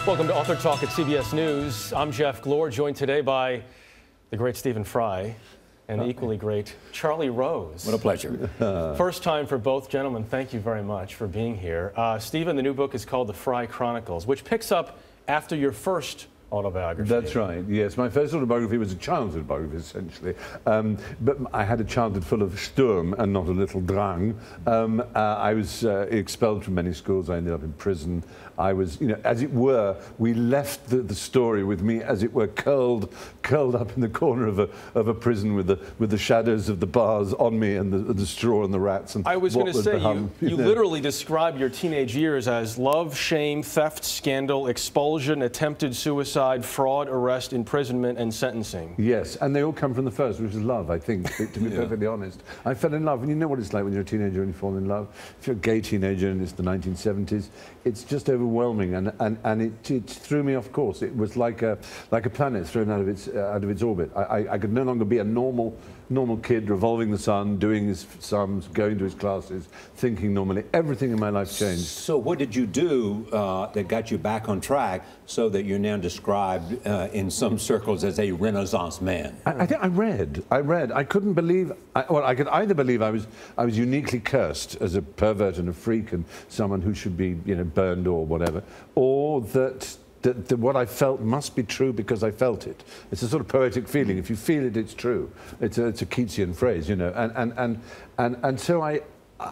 Welcome to Author Talk at CBS News. I'm Jeff Glor, joined today by the great Stephen Fry and the equally great Charlie Rose. What a pleasure. First time for both gentlemen. Thank you very much for being here. Stephen, the new book is called The Fry Chronicles, which picks up after your first autobiography. That's right, yes. My first autobiography was a childhood biography, essentially. But I had a childhood full of Sturm and not a little Drang. I was expelled from many schools. I ended up in prison. I was, you know, as it were, we left the story with me, as it were, curled up in the corner of a prison with the shadows of the bars on me and the straw and the rats. And I was going to say, you know. literally describe your teenage years as love, shame, theft, scandal, expulsion, attempted suicide, fraud, arrest, imprisonment, and sentencing. Yes, and they all come from the first, which is love, I think, to be perfectly honest. I fell in love, and you know what it's like when you're a teenager and you fall in love. If you're a gay teenager and it's the 1970s, it's just overwhelming, and it threw me off course. It was like a planet thrown out of its orbit. I could no longer be a normal kid revolving the sun, doing his sums, going to his classes, thinking normally. Everything in my life changed. So what did you do that got you back on track so that you're now described in some circles as a Renaissance man? I think I read. I couldn't believe, well, I could either believe I was uniquely cursed as a pervert and a freak and someone who should be, you know, burned or whatever, or that what I felt must be true because I felt it. It's a sort of poetic feeling. If you feel it, it's true. It's a Keatsian phrase, you know. And so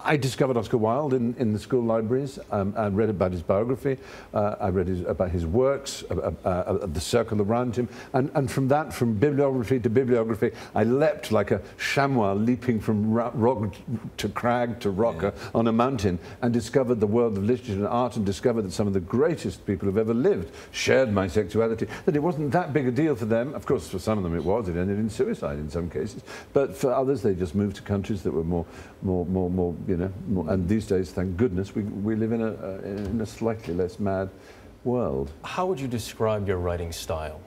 I discovered Oscar Wilde in the school libraries. I read about his biography. I read about his works, the circle around him. And from bibliography to bibliography, I leapt like a chamois leaping from rock to crag to rock on a mountain, and discovered the world of literature and art, and discovered that some of the greatest people who've ever lived shared my sexuality, that it wasn't that big a deal for them. Of course, for some of them it was. It ended in suicide in some cases. But for others, they just moved to countries that were more you know, and these days, thank goodness, we live in a slightly less mad world. How would you describe your writing style?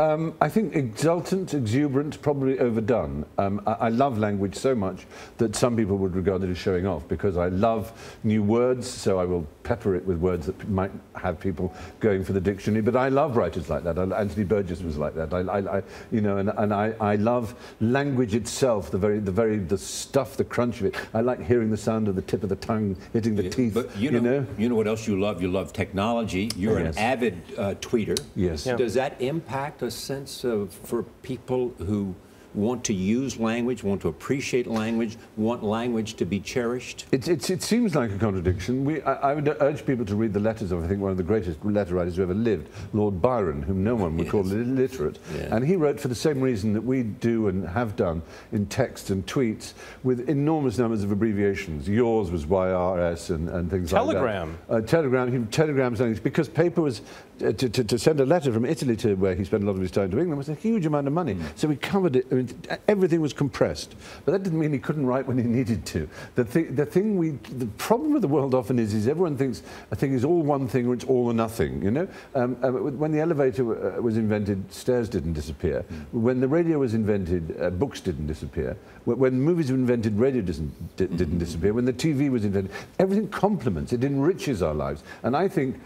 I think exultant, exuberant, probably overdone. I love language so much that some people would regard it as showing off, because I love new words, so I will pepper it with words that might have people going for the dictionary. But I love writers like that. Anthony Burgess was like that. You know, and I love language itself, the stuff, the crunch of it. I like hearing the sound of the tip of the tongue hitting the teeth. But you know what else you love? You love technology. You're an avid tweeter. Yes. Yeah. Does that impact a sense of, for people who want to use language, want to appreciate language, want language to be cherished? It seems like a contradiction. I would urge people to read the letters of, I think, one of the greatest letter writers who ever lived, Lord Byron, whom no one would call illiterate. Yeah. And he wrote for the same reason that we do and have done in text and tweets, with enormous numbers of abbreviations. Yours was YRS and things Telegram. Like that. Telegrams, because paper was, to send a letter from Italy to where he spent a lot of his time to England was a huge amount of money. So we covered it. I mean, everything was compressed, but that didn't mean he couldn't write when he needed to. The problem with the world often is everyone thinks a thing is all one thing or it's all or nothing. You know, when the elevator was invented, stairs didn't disappear. When the radio was invented, books didn't disappear. When movies were invented, radio didn't disappear. When the TV was invented, everything complements. It enriches our lives, and I think.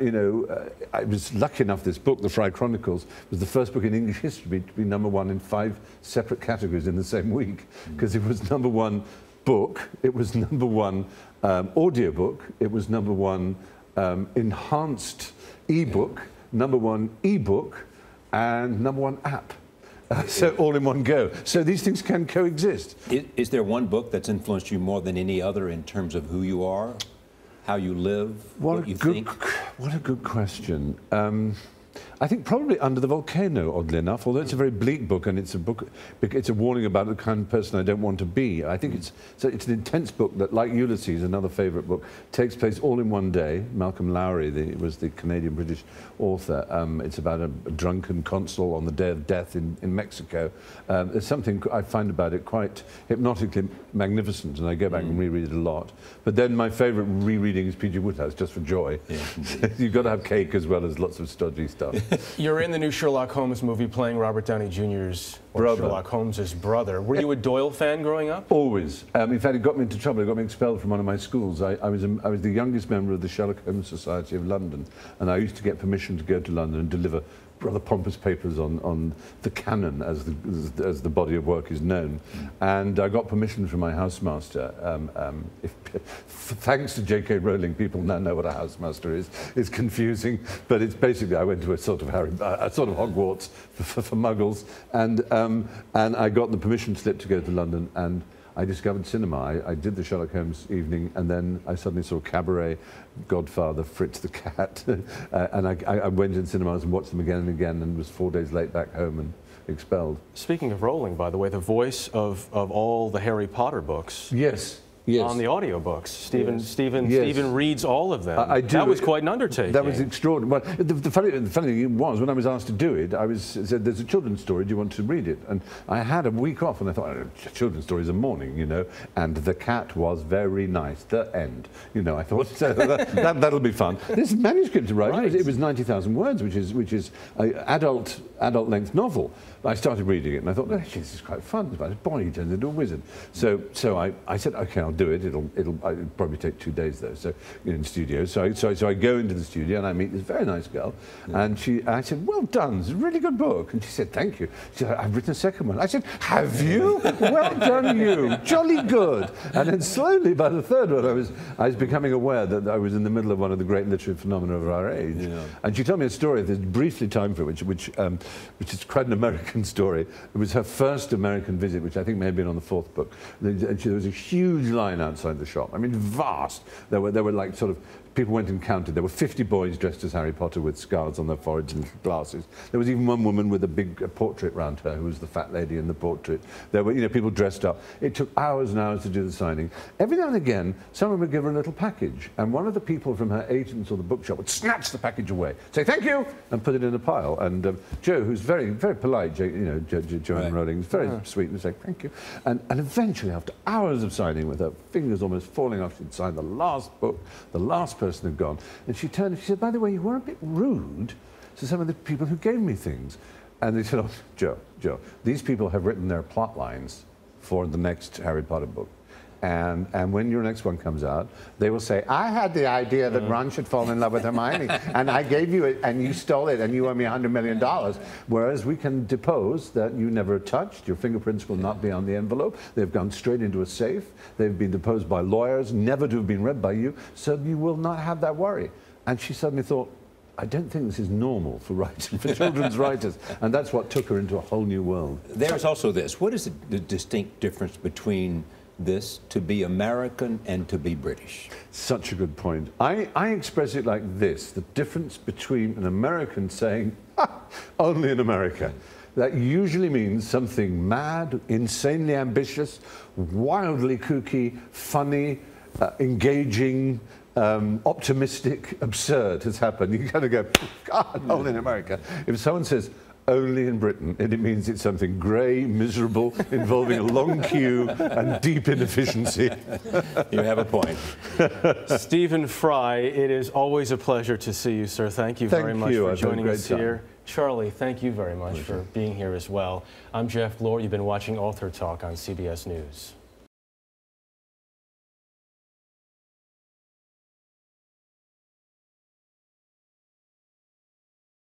You know, I was lucky enough, this book, The Fry Chronicles, was the first book in English history to be #1 in 5 separate categories in the same week, because it was #1 book, it was #1 audiobook, it was #1 enhanced ebook, #1 ebook, and #1 app. So all in one go. So these things can coexist. Is there one book that's influenced you more than any other in terms of who you are? How you live, what you think? What a good question. I think probably Under the Volcano, oddly enough, although it's a very bleak book, and it's a warning about the kind of person I don't want to be. I think it's an intense book that, like Ulysses, another favourite book, takes place all in one day. Malcolm Lowry was the Canadian-British author. It's about a drunken consul on the day of death in Mexico. There's something I find about it quite hypnotically magnificent, and I go back and reread it a lot. But then my favourite rereading is P.G. Wodehouse, just for joy. Yeah. You've got to have cake as well as lots of stodgy stuff. stuff. You're in the new Sherlock Holmes movie playing Robert Downey Jr.'s Brother. Sherlock Holmes' brother. Were you a Doyle fan growing up? Always. In fact, it got me into trouble. It got me expelled from one of my schools. I was the youngest member of the Sherlock Holmes Society of London, and I used to get permission to go to London and deliver rather pompous papers on the canon, as the body of work is known. And I got permission from my housemaster. Thanks to J.K. Rowling, people now know what a housemaster is. It's confusing, but it's basically I went to a sort of Hogwarts for muggles, and I got the permission slip to go to London, and I discovered cinema. I did the Sherlock Holmes evening, and then I suddenly saw Cabaret, Godfather, Fritz the Cat, and I went in cinemas and watched them again and again, and was 4 days late back home and expelled. Speaking of Rowling, by the way, the voice of all the Harry Potter books. Yes. Yes. On the audiobooks. Stephen reads all of them. I do. That was quite an undertaking. That was extraordinary. Well, the funny thing was, when I was asked to do it, I said, there's a children's story, do you want to read it? And I had a week off, and I thought, children's stories are morning, you know, and The Cat was very nice. The end. You know, I thought, so that'll be fun. This manuscript to write, right. It was 90,000 words, which is an adult-length novel. I started reading it, and I thought, oh, this is quite fun. It's about a boy who turns into a wizard. So I said, okay, I'll do it. It'll probably take 2 days though. So in the studio. So I go into the studio and I meet this very nice girl, and I said, well done. It's a really good book. And she said, thank you. She said, I've written a second one. I said, have you? Well done, you. Jolly good. And then slowly, by the third one, I was becoming aware that I was in the middle of one of the great literary phenomena of our age. Yeah. And she told me a story. There's briefly time for it, which is quite an American story. It was her first American visit, which I think may have been on the fourth book. And there was a huge line outside the shop. I mean, vast. There were like sort of, people went and counted. There were 50 boys dressed as Harry Potter with scars on their foreheads and little glasses. There was even one woman with a big portrait round her, who was the fat lady in the portrait. There were, you know, people dressed up. It took hours and hours to do the signing. Every now and again, someone would give her a little package, and one of the people from her agents or the bookshop would snatch the package away, say thank you, and put it in a pile. And Joe, who's very, very polite, Joanne Rowling, was very sweet, and say thank you. And eventually, after hours of signing, with her fingers almost falling off, she'd signed the last book, the last person had gone, and she turned and she said, by the way, you were a bit rude to some of the people who gave me things. And they said, oh, Joe, these people have written their plot lines for the next Harry Potter book. And when your next one comes out, they will say, I had the idea that Ron should fall in love with Hermione, and I gave you it, and you stole it, and you owe me $100 million. Whereas we can depose that you never touched, your fingerprints will not be on the envelope, they've gone straight into a safe, they've been deposed by lawyers, never to have been read by you, so you will not have that worry. And she suddenly thought, I don't think this is normal for children's writers, and that's what took her into a whole new world. There's also this. What is the distinct difference between this, to be American and to be British? Such a good point. I express it like this: the difference between an American saying, only in America. That usually means something mad, insanely ambitious, wildly kooky, funny, engaging, optimistic, absurd has happened. You kind of go, God, only in America. If someone says, only in Britain, and it means it's something grey, miserable, involving a long queue and deep inefficiency. You have a point. Stephen Fry, it is always a pleasure to see you, sir. Thank you very much for joining us here. Charlie, thank you very much for being here as well. I'm Jeff Glor. You've been watching Author Talk on CBS News.